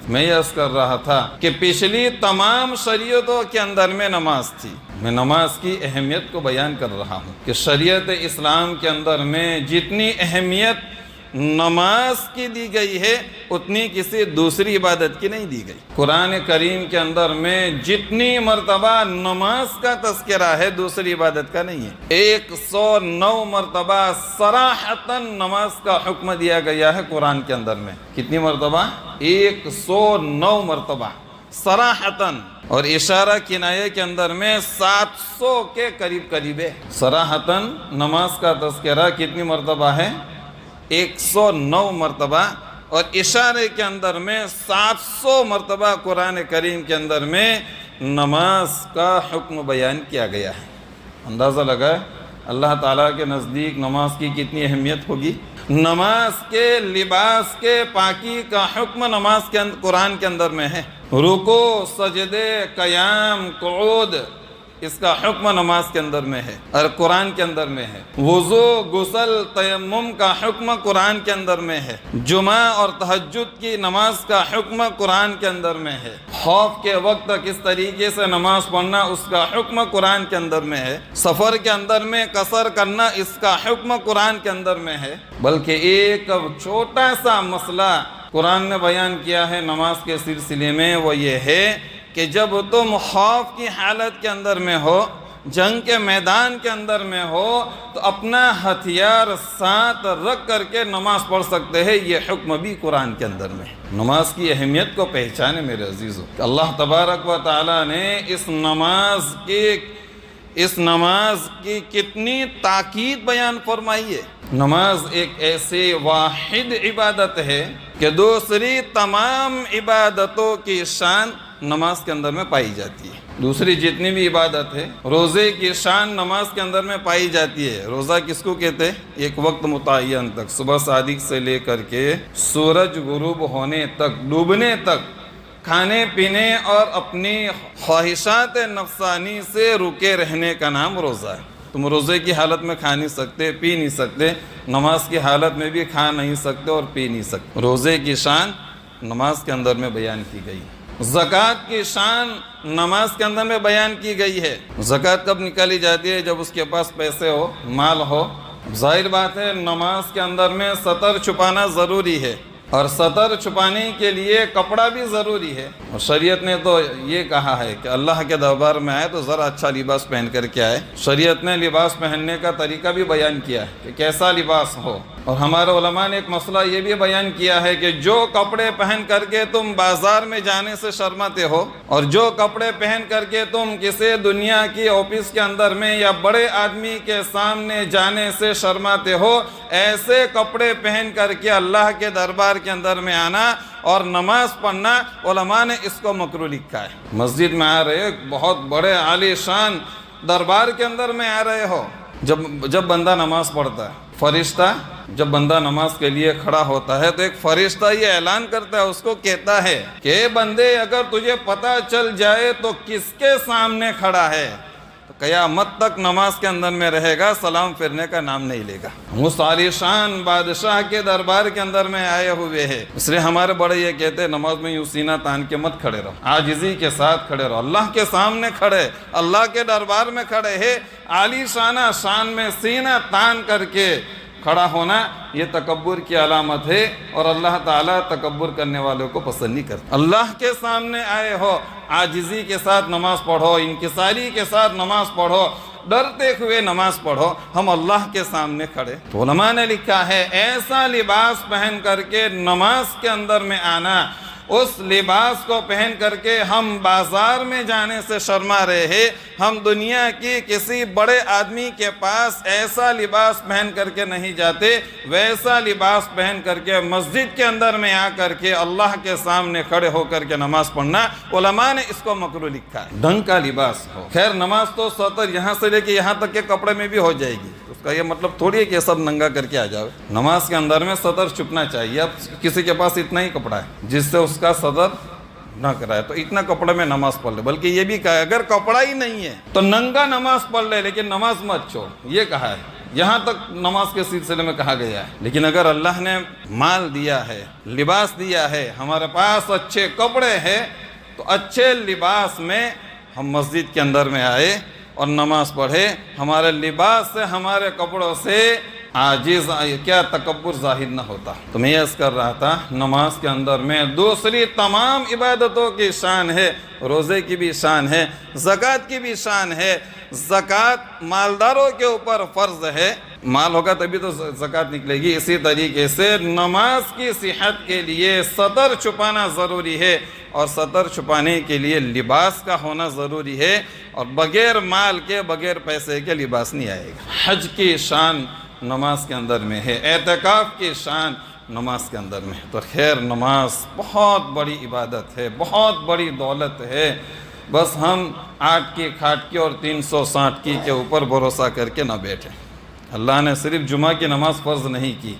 میں یہ عرض کر رہا تھا کہ پچھلی تمام شریعتوں کے اندر میں نماز تھی. میں نماز کی اہمیت کو بیان کر رہا ہوں کہ شریعت اسلام کے اندر میں جتنی اہمیت نماز کی دی گئی ہے اتنی کسی دوسری عبادت کی نہیں دی گئی. قرآن کریم کے اندر میں جتنی مرتبہ نماز کا تذکرہ ہے دوسری عبادت کا نہیں ہے. 109 مرتبہ صراحتاً نماز کا حکم دیا گیا ہے قرآن کے اندر میں. کتنی مرتبہ؟ 109 مرتبہ صراحتاً. اور اشارہ کنایہ کے اندر میں 700 کے قریب ہے. صراحتاً نماز کا تذکرہ کتنی مرتبہ ہے؟ 109 مرتبہ. اور اشارے کے اندر میں 700 مرتبہ قرآن کریم کے اندر میں نماز کا حکم بیان کیا گیا ہے. اندازہ لگائے اللہ تعالیٰ کے نزدیک نماز کی کتنی اہمیت ہوگی. نماز کے لباس کے پاکی کا حکم نماز کے قرآن کے اندر میں ہے. رکوع، سجدے، قیام، قعود، اس کا حکم نماز کے اندر میں ہے اور قرآن کے اندر میں ہے. وضو، غسل، تیمم کا حکم قرآن کے اندر میں ہے. جمعہ اور تہجد کی نماز کا حکم قرآن کے اندر میں ہے. خوف کے وقت کس طریقے سے نماز پڑھنا اس کا حکم قرآن کے اندر میں ہے. سفر کے اندر میں قصر کرنا اس کا حکم قرآن کے اندر میں ہے. بلکہ ایک چھوٹا سا مسئلہ قرآن نے بیان کیا ہے نماز کے سلسلے میں، وہ یہ ہے کہ جب تم خوف کی حالت کے اندر میں ہو، جنگ کے میدان کے اندر میں ہو، تو اپنا ہتھیار ساتھ رکھ کر کے نماز پڑھ سکتے ہیں. یہ حکم بھی قرآن کے اندر میں ہے. نماز کی اہمیت کو پہچانے میرے عزیزو کہ اللہ تبارک و تعالیٰ نے اس نماز کی کتنی تاکید بیان فرمائی ہے. نماز ایک ایسی واحد عبادت ہے کہ دوسری تمام عبادتوں کی شان نماز کے اندر میں پائی جاتی ہے. دوسری جتنی بھی عبادت ہے، روزے کی شان نماز کے اندر میں پائی جاتی ہے. روزہ کس کو کہتے ہیں؟ ایک وقت متعین تک، صبح صادق سے لے کر کے سورج غروب ہونے تک، ڈوبنے تک کھانے پینے اور اپنی خواہشات نفسانی سے رکے رہنے کا نام روزہ ہے. تم روزے کی حالت میں کھا نہیں سکتے، پی نہیں سکتے، نماز کی حالت میں بھی کھا نہیں سکتے اور پی نہیں سکتے. روزے کی شان نماز کے اندر میں بیان کی گئی. زکوٰۃ کی شان نماز کے اندر میں بیان کی گئی ہے. زکوٰۃ کب نکالی جاتی ہے؟ جب اس کے پاس پیسے ہو، مال ہو. ظاہر بات ہے نماز کے اندر میں سطر چھپانا ضروری ہے اور سطر چھپانے کے لیے کپڑا بھی ضروری ہے. اور شریعت نے تو یہ کہا ہے کہ اللہ کے دربار میں آئے تو ذرا اچھا لباس پہن کر کے آئے. شریعت نے لباس پہننے کا طریقہ بھی بیان کیا ہے کہ کیسا لباس ہو. اور ہمارے علماء نے ایک مسئلہ یہ بھی بیان کیا ہے کہ جو کپڑے پہن کر کے تم بازار میں جانے سے شرماتے ہو اور جو کپڑے پہن کر کے تم کسی دنیا کی آفس کے اندر میں یا بڑے آدمی کے سامنے جانے سے شرماتے ہو، ایسے کپڑے پہن کر کے اللہ کے دربار کے اندر میں آنا اور نماز پڑھنا علماء نے اس کو مکروہ لکھا ہے. مسجد میں آ رہے بہت بڑے عالی شان دربار کے اندر میں آ رہے ہو، جب بندہ نماز پڑھتا ہے، فرشتہ جب بندہ نماز کے لیے کھڑا ہوتا ہے تو ایک فرشتہ یہ اعلان کرتا ہے، اس کو کہتا ہے کہ اے بندے اگر تجھے پتہ چل جائے تو کس کے سامنے کھڑا ہے تو قیامت تک نماز کے اندر میں رہے گا، سلام پھرنے کا نام نہیں لے گا. اس عالی شان بادشاہ کے دربار کے اندر میں آئے ہوئے ہیں. اس لیے ہمارے بڑے یہ کہتے ہیں نماز میں یوں سینہ تان کے مت کھڑے رہو، عاجزی کے ساتھ کھڑے رہو. اللہ کے سامنے کھڑے، اللہ کے دربار میں کھڑے ہیں، عالی شانہ شان میں سینہ تان کر کے کھڑا ہونا یہ تکبر کی علامت ہے اور اللہ تعالیٰ تکبر کرنے والوں کو پسند نہیں کرتا. اللہ کے سامنے آئے ہو، عاجزی کے ساتھ نماز پڑھو، انکساری کے ساتھ نماز پڑھو، ڈرتے ہوئے نماز پڑھو. ہم اللہ کے سامنے کھڑے. تو علماء نے لکھا ہے ایسا لباس پہن کر کے نماز کے اندر میں آنا، اس لباس کو پہن کر کے ہم بازار میں جانے سے شرما رہے ہیں. ہم دنیا کی کسی بڑے آدمی کے پاس ایسا لباس پہن کر کے نہیں جاتے، ویسا لباس پہن کر کے مسجد کے اندر میں آ کر کے اللہ کے سامنے کھڑے ہو کر کے نماز پڑھنا علماء نے اس کو مکروہ لکھا ہے. ڈھنگ کا لباس ہو. خیر نماز تو سطر یہاں سے لے کے یہاں تک کے کپڑے میں بھی ہو جائے گی. اس کا یہ مطلب تھوڑی ہے کہ سب ننگا کر کے آ جاؤ. نماز کے اندر میں سطر چھپنا چاہیے. اب کسی کے پاس اتنا ہی کپڑا ہے جس سے اس کا صدر نہ کرائے تو اتنا کپڑے میں نماز پڑھ لے. بلکہ یہ بھی کہا ہے اگر کپڑا ہی نہیں ہے تو ننگا نماز پڑھ لے لیکن نماز مت چھوڑ. یہ کہا ہے یہاں تک نماز کے سلسلے میں کہا گیا ہے. لیکن اگر اللہ نے مال دیا ہے، لباس دیا ہے، ہمارے پاس اچھے کپڑے ہیں، تو اچھے لباس میں ہم مسجد کے اندر میں آئے اور نماز پڑھے. ہمارے لباس سے، ہمارے کپڑوں سے عاجز کیا تکبر ظاہر نہ ہوتا. تو میں عرض کر رہا تھا نماز کے اندر میں دوسری تمام عبادتوں کی شان ہے. روزے کی بھی شان ہے، زکوٰۃ کی بھی شان ہے. زکوٰۃ مالداروں کے اوپر فرض ہے، مال ہوگا تبھی تو زکوٰۃ نکلے گی. اسی طریقے سے نماز کی صحت کے لیے سطر چھپانا ضروری ہے، اور سطر چھپانے کے لیے لباس کا ہونا ضروری ہے، اور بغیر مال کے، بغیر پیسے کے لباس نہیں آئے گا. حج کی شان نماز کے اندر میں ہے، اعتکاف کی شان نماز کے اندر میں. تو خیر نماز بہت بڑی عبادت ہے، بہت بڑی دولت ہے. بس ہم 8 کی کھاٹ کی اور 360 کی کے اوپر بھروسہ کر کے نہ بیٹھیں. اللہ نے صرف جمعہ کی نماز فرض نہیں کی.